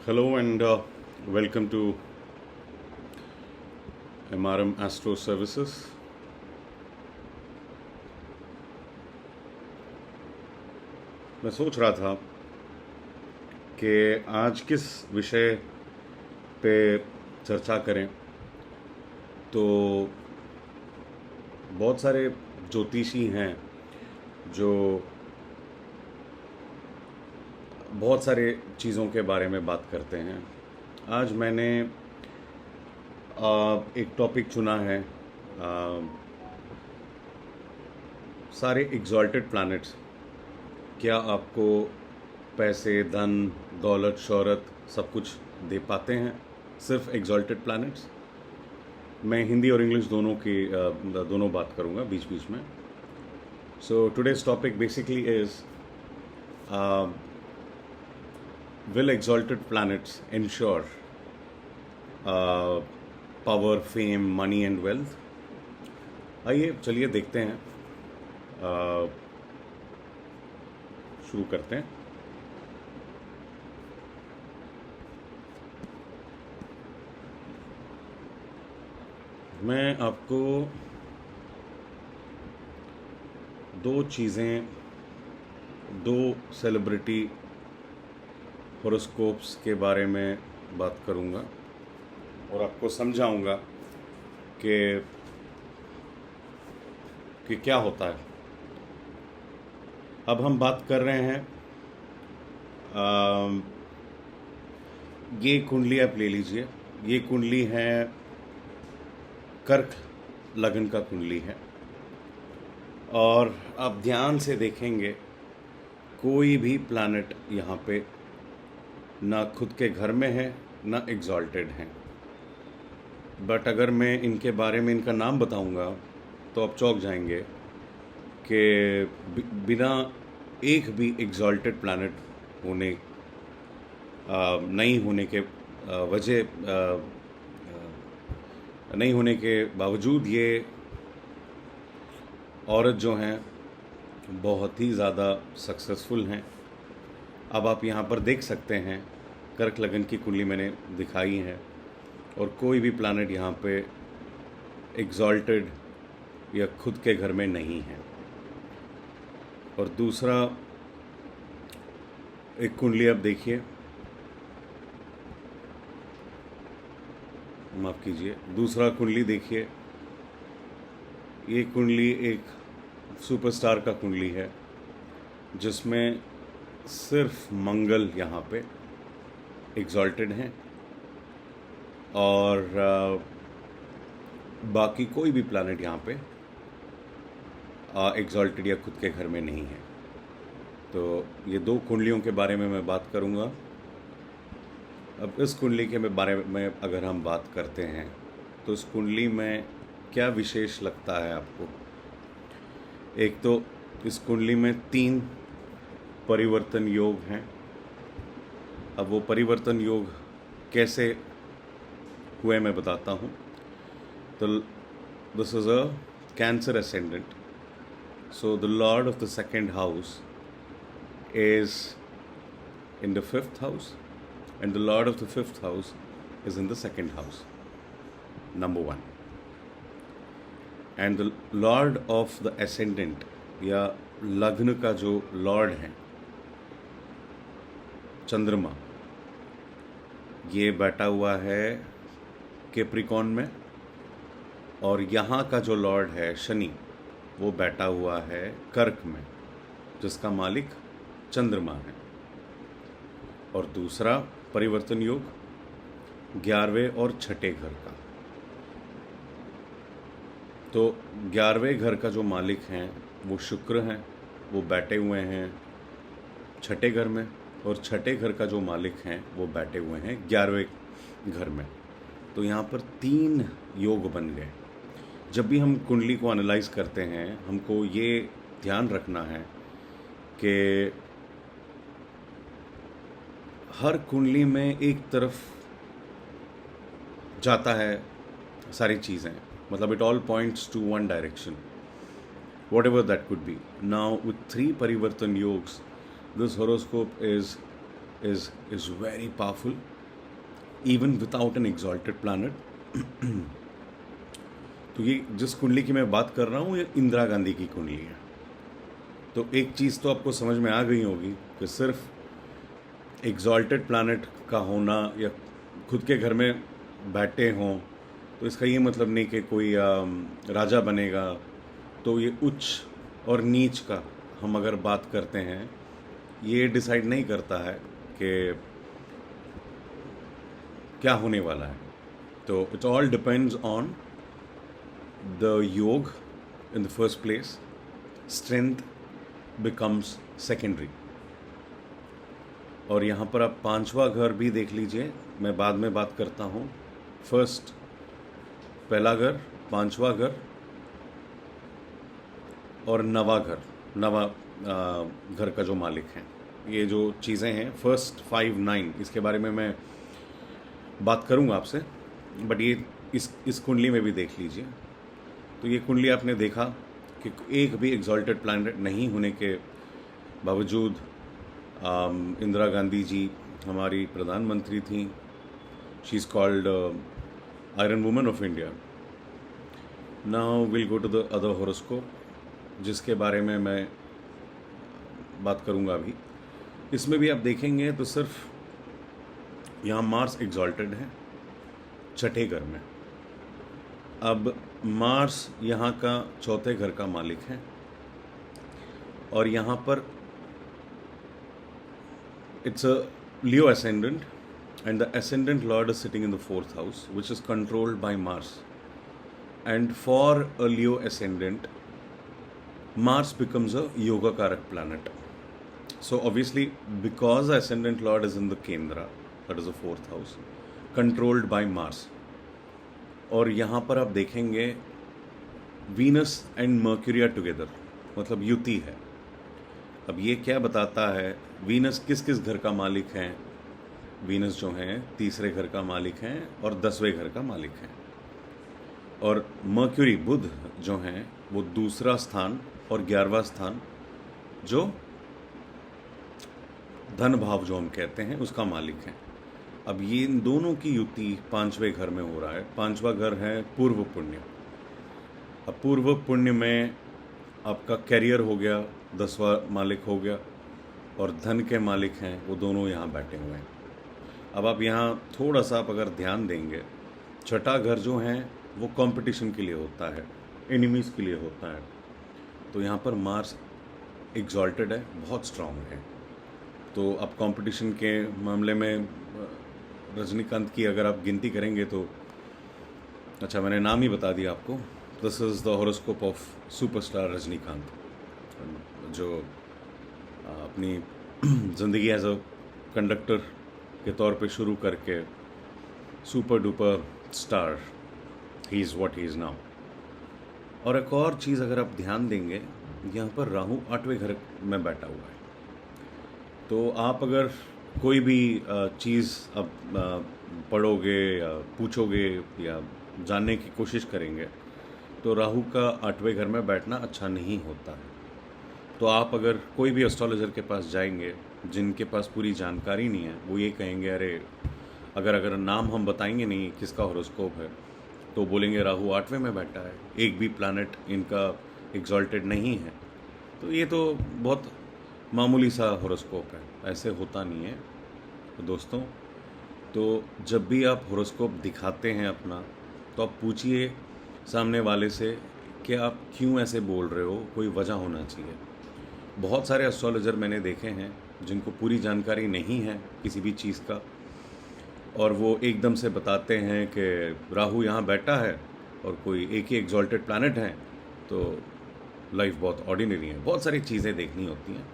Hello and welcome to MRM Astro Services. मैं सोच रहा था कि आज किस विषय पे चर्चा करें। तो बहुत सारे ज्योतिषी हैं जो बहुत सारे चीज़ों के बारे में बात करते हैं। आज मैंने एक टॉपिक चुना है, सारे एग्जॉल्टेड प्लैनेट्स क्या आपको पैसे, धन, दौलत, शोहरत सब कुछ दे पाते हैं सिर्फ एग्जॉल्टेड प्लैनेट्स। मैं हिंदी और इंग्लिश दोनों बात करूंगा बीच बीच में। So today's topic basically is will exalted planets ensure power, fame, money and wealth? आइए चलिए देखते हैं, शुरू करते हैं। मैं आपको दो चीज़ें, दो सेलिब्रिटी हॉरोस्कोप्स के बारे में बात करूंगा और आपको समझाऊंगा कि क्या होता है। अब हम बात कर रहे हैं, ये कुंडली आप ले लीजिए। ये कुंडली है, कर्क लगन का कुंडली है, और आप ध्यान से देखेंगे कोई भी प्लैनेट यहाँ पे ना खुद के घर में है ना एग्जॉल्टेड हैं। बट अगर मैं इनके बारे में इनका नाम बताऊंगा तो आप चौंक जाएंगे कि बिना एक भी एग्जॉल्टेड प्लैनेट होने नहीं होने के नहीं होने के बावजूद ये औरत जो हैं बहुत ही ज़्यादा सक्सेसफुल हैं। अब आप यहाँ पर देख सकते हैं कर्क लगन की कुंडली मैंने दिखाई है, और कोई भी प्लैनेट यहाँ पे एग्जॉल्टेड या खुद के घर में नहीं है। और दूसरा एक कुंडली आप देखिए, माफ़ कीजिए, दूसरा कुंडली देखिए। ये कुंडली एक सुपरस्टार का कुंडली है जिसमें सिर्फ मंगल यहाँ पे एग्जॉल्टेड हैं, और बाकी कोई भी प्लैनेट यहाँ पे एग्जॉल्टेड या खुद के घर में नहीं है। तो ये दो कुंडलियों के बारे में मैं बात करूँगा। अब इस कुंडली के बारे में अगर हम बात करते हैं तो इस कुंडली में क्या विशेष लगता है आपको? एक तो इस कुंडली में 3 परिवर्तन योग हैं। अब वो परिवर्तन योग कैसे हुए मैं बताता हूँ। तो this is a cancer ascendant, so the lord of the second house is in the 5th house and the lord of the 5th house is in the 2nd house, number 1. And the lord of the ascendant या लग्न का जो Lord है चंद्रमा, ये बैठा हुआ है कैप्रिकॉर्न में, और यहाँ का जो लॉर्ड है शनि वो बैठा हुआ है कर्क में, जिसका मालिक चंद्रमा है। और दूसरा परिवर्तन योग 11वें और 6ठे घर का। तो 11वें घर का जो मालिक हैं वो शुक्र हैं, वो बैठे हुए हैं 6ठे घर में, और 6ठे घर का जो मालिक हैं वो बैठे हुए हैं 11वें घर में। तो यहाँ पर 3 योग बन गए। जब भी हम कुंडली को एनालाइज करते हैं हमको ये ध्यान रखना है कि हर कुंडली में एक तरफ जाता है सारी चीज़ें, मतलब it all points to one direction, whatever that could be. Now with 3 Parivartan yogs, this horoscope is is very powerful even without an exalted planet. तो ये जिस कुंडली की मैं बात कर रहा हूँ ये इंदिरा गांधी की कुंडली है। तो एक चीज़ तो आपको समझ में आ गई होगी कि सिर्फ एग्जॉल्टेड प्लैनेट का होना या खुद के घर में बैठे हों तो इसका ये मतलब नहीं कि कोई राजा बनेगा। तो ये उच्च और नीच का हम अगर बात करते हैं ये डिसाइड नहीं करता है कि क्या होने वाला है। तो it all depends on the yoga in the first place, strength becomes secondary. और यहाँ पर आप पांचवा घर भी देख लीजिए, मैं बाद में बात करता हूँ। फर्स्ट पहला घर, पांचवा घर और नवा घर, नवा घर का जो मालिक हैं, ये जो चीज़ें हैं फर्स्ट 5 9 इसके बारे में मैं बात करूँगा आपसे, बट ये इस कुंडली में भी देख लीजिए। तो ये कुंडली आपने देखा कि एक भी एग्जॉल्टेड प्लैनेट नहीं होने के बावजूद इंदिरा गांधी जी हमारी प्रधानमंत्री थी। She is called iron woman of India. Now will go to the other horoscope जिसके बारे में मैं बात करूंगा अभी। इसमें भी आप देखेंगे तो सिर्फ यहाँ मार्स एग्जॉल्टेड है छठे घर में। अब मार्स यहाँ का चौथे घर का मालिक है और यहाँ पर it's a Leo ascendant and the ascendant lord is sitting in the 4th house which is controlled by Mars. And for a Leo ascendant, Mars becomes a yoga karak planet. So obviously because the ascendant lord is in the Kendra, that is the 4th house, controlled by Mars. और यहाँ पर आप देखेंगे Venus and Mercury are together, मतलब युति है। अब ये क्या बताता है, वीनस किस किस घर का मालिक हैं? वीनस जो हैं तीसरे घर का मालिक हैं और 10वें घर का मालिक हैं। और मर्क्यूरी बुध जो हैं वो दूसरा स्थान और 11वां स्थान जो धन भाव जो हम कहते हैं उसका मालिक है। अब ये इन दोनों की युति 5वें घर में हो रहा है। 5वां घर है पूर्व पुण्य। अब पूर्व पुण्य में आपका कैरियर हो गया, 10वां मालिक हो गया और धन के मालिक हैं वो दोनों यहाँ बैठे हुए हैं। अब आप यहाँ थोड़ा सा आप अगर ध्यान देंगे, छठा घर जो है वो कंपटीशन के लिए होता है, एनिमीज़ के लिए होता है। तो यहाँ पर मार्स एग्जॉल्टेड है, बहुत स्ट्रांग है। तो अब कंपटीशन के मामले में रजनीकांत की अगर आप गिनती करेंगे तो, अच्छा मैंने नाम ही बता दिया आपको, this is the horoscope of superstar Rajinikanth, जो अपनी ज़िंदगी एज अ कंडक्टर के तौर पे शुरू करके super duper star, he is what he is now. और एक और चीज़ अगर आप ध्यान देंगे, यहाँ पर राहु 8वें घर में बैठा हुआ है। तो आप अगर कोई भी चीज़ अब पढ़ोगे या पूछोगे या जानने की कोशिश करेंगे तो राहु का 8वें घर में बैठना अच्छा नहीं होता है। तो आप अगर कोई भी एस्ट्रोलॉजर के पास जाएंगे जिनके पास पूरी जानकारी नहीं है, वो ये कहेंगे अरे अगर नाम हम बताएंगे नहीं किसका हॉरोस्कोप है तो बोलेंगे राहु 8वें में बैठा है, एक भी प्लैनेट इनका एग्जॉल्टेड नहीं है। तो ये तो बहुत मामूली सा हॉरोस्कोप है, ऐसे होता नहीं है। तो दोस्तों, तो जब भी आप हॉरोस्कोप दिखाते हैं अपना तो आप पूछिए सामने वाले से कि आप क्यों ऐसे बोल रहे हो, कोई वजह होना चाहिए। बहुत सारे एस्ट्रोलॉजर मैंने देखे हैं जिनको पूरी जानकारी नहीं है किसी भी चीज़ का और वो एकदम से बताते हैं कि राहु यहाँ बैठा है और कोई एक ही एग्जॉल्टेड प्लैनेट है तो लाइफ बहुत ऑर्डिनरी है। बहुत सारी चीज़ें देखनी होती हैं,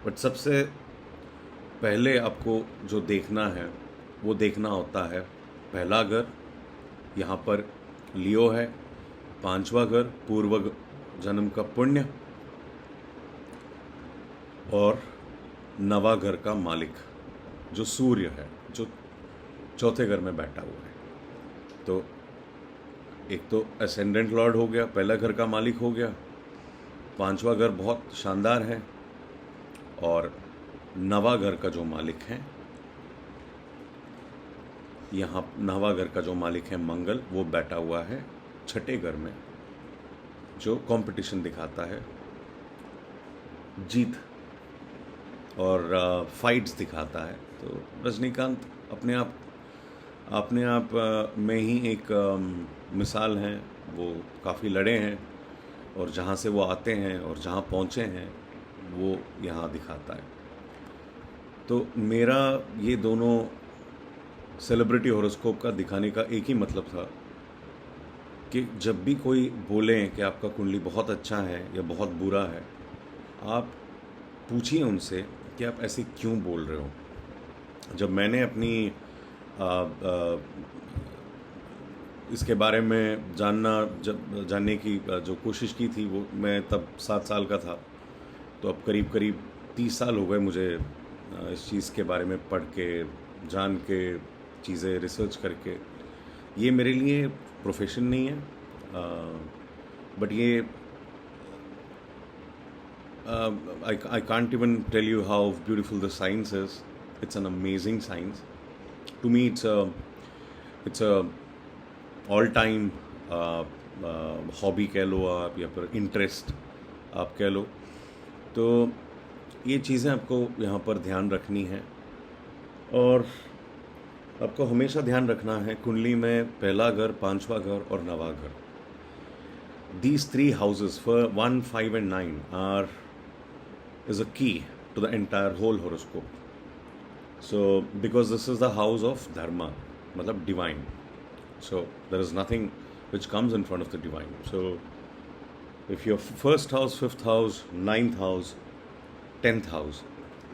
बट सबसे पहले आपको जो देखना है वो देखना होता है पहला घर, यहाँ पर लियो है, 5वां घर पूर्व जन्म का पुण्य और 9वां घर का मालिक जो सूर्य है, जो चौथे घर में बैठा हुआ है। तो एक तो असेंडेंट लॉर्ड हो गया, पहला घर का मालिक हो गया, 5वां घर बहुत शानदार है और 9वां घर का जो मालिक है यहाँ 9वां घर का जो मालिक है मंगल, वो बैठा हुआ है 6ठे घर में, जो कंपटीशन दिखाता है, जीत और फाइट्स दिखाता है। तो रजनीकांत अपने आप में ही एक मिसाल हैं। वो काफ़ी लड़े हैं और जहाँ से वो आते हैं और जहाँ पहुँचे हैं वो यहाँ दिखाता है। तो मेरा ये दोनों सेलिब्रिटी हॉरोस्कोप का दिखाने का एक ही मतलब था कि जब भी कोई बोले कि आपका कुंडली बहुत अच्छा है या बहुत बुरा है, आप पूछिए उनसे कि आप ऐसे क्यों बोल रहे हो। जब मैंने अपनी इसके बारे में जानने की जो कोशिश की थी, वो मैं तब 7 साल का था। तो अब करीब 30 साल हो गए मुझे इस चीज़ के बारे में पढ़ के, जान के, चीज़ें रिसर्च करके। ये मेरे लिए प्रोफेशन नहीं है, बट ये I can't even tell you how beautiful the science is. It's an amazing science. To me, it's a all-time hobby कह लो आप, या फिर इंटरेस्ट आप कह लो। तो ये चीज़ें आपको यहाँ पर ध्यान रखनी है, और आपको हमेशा ध्यान रखना है कुंडली में पहला घर, 5वां घर और 9वां घर। These 3 houses, for 1, 5 and 9 is a key to the entire whole horoscope. So because this is the house of dharma, matlab divine, so there is nothing which comes in front of the divine. So if your first house, 5th house, 9th house, 10th house,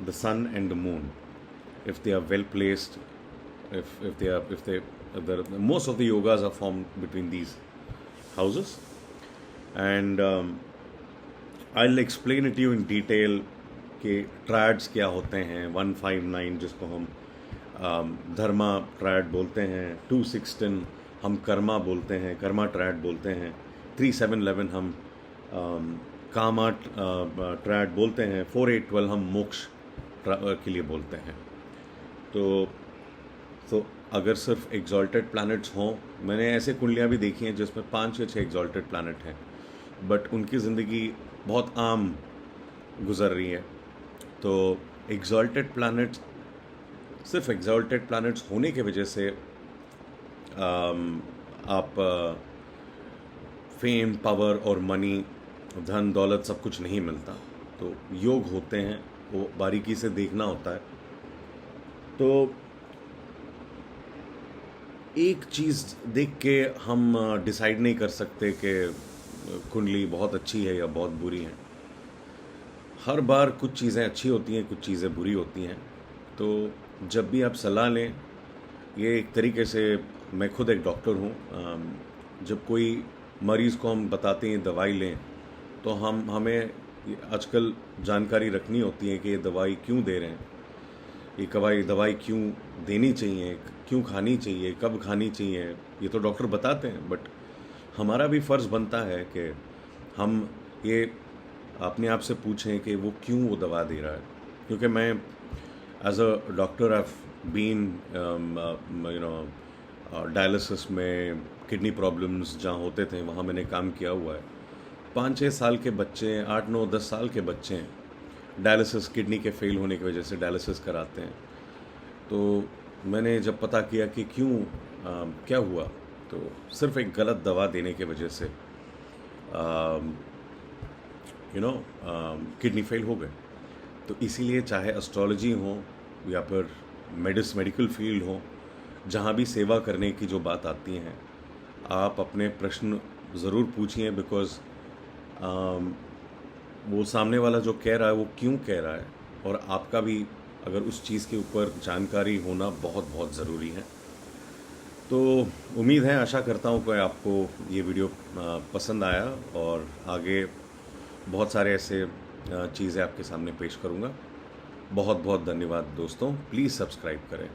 the sun and the moon, if they are well placed, if most of the yogas are formed between these houses, and I'll explain it to you in detail कि triads क्या होते हैं। 1, 5, 9 जिसको हम धर्मा triad बोलते हैं, 2, 6, 10 हम कर्मा बोलते हैं, कर्मा ट्रायड बोलते हैं, 3, 7, 11 हम कामा ट्रायड बोलते हैं, 4, 8, 12 हम मोक्ष के लिए बोलते हैं। तो अगर सिर्फ एग्जॉल्टेड प्लैनेट्स हों, मैंने ऐसे कुंडलियाँ भी देखी हैं जिसमें 5 या 6 एग्जॉल्टेड प्लैनेट हैं, बट उनकी ज़िंदगी बहुत आम गुजर रही है। तो एग्जॉल्टेड प्लैनेट्स, सिर्फ एग्जॉल्टेड प्लैनेट्स होने की वजह से आप फेम, पावर और मनी, धन दौलत सब कुछ नहीं मिलता। तो योग होते हैं, वो बारीकी से देखना होता है। तो एक चीज़ देख के हम डिसाइड नहीं कर सकते कि कुंडली बहुत अच्छी है या बहुत बुरी है। हर बार कुछ चीज़ें अच्छी होती हैं, कुछ चीज़ें बुरी होती हैं। तो जब भी आप सलाह लें, ये एक तरीके से, मैं खुद एक डॉक्टर हूँ, जब कोई मरीज़ को हम बताते हैं दवाई लें, तो हमें आजकल जानकारी रखनी होती है कि ये दवाई क्यों दे रहे हैं, ये दवाई क्यों देनी चाहिए, क्यों खानी चाहिए, कब खानी चाहिए, ये तो डॉक्टर बताते हैं। बट हमारा भी फ़र्ज़ बनता है कि हम ये अपने आप से पूछें कि वो क्यों वो दवा दे रहा है। क्योंकि मैं as a doctor I been dialysis में, किडनी प्रॉब्लम्स जहाँ होते थे वहाँ मैंने काम किया हुआ है। 5-6 साल के बच्चे, 8, 9, 10 साल के बच्चे हैं, डायलिसिस, किडनी के फेल होने की वजह से डायलिसिस कराते हैं। तो मैंने जब पता किया कि क्यों क्या हुआ, तो सिर्फ एक गलत दवा देने की वजह से किडनी फेल हो गए। तो इसीलिए चाहे एस्ट्रोलॉजी हो या फिर मेडिकल फील्ड हो, जहाँ भी सेवा करने की जो बात आती हैं, आप अपने प्रश्न ज़रूर पूछिए। बिकॉज़ वो सामने वाला जो कह रहा है वो क्यों कह रहा है, और आपका भी अगर उस चीज़ के ऊपर जानकारी होना बहुत बहुत ज़रूरी है। तो उम्मीद है, आशा करता हूँ कि आपको ये वीडियो पसंद आया, और आगे बहुत सारे ऐसे चीज़ें आपके सामने पेश करूँगा। बहुत बहुत धन्यवाद दोस्तों, प्लीज़ सब्सक्राइब करें।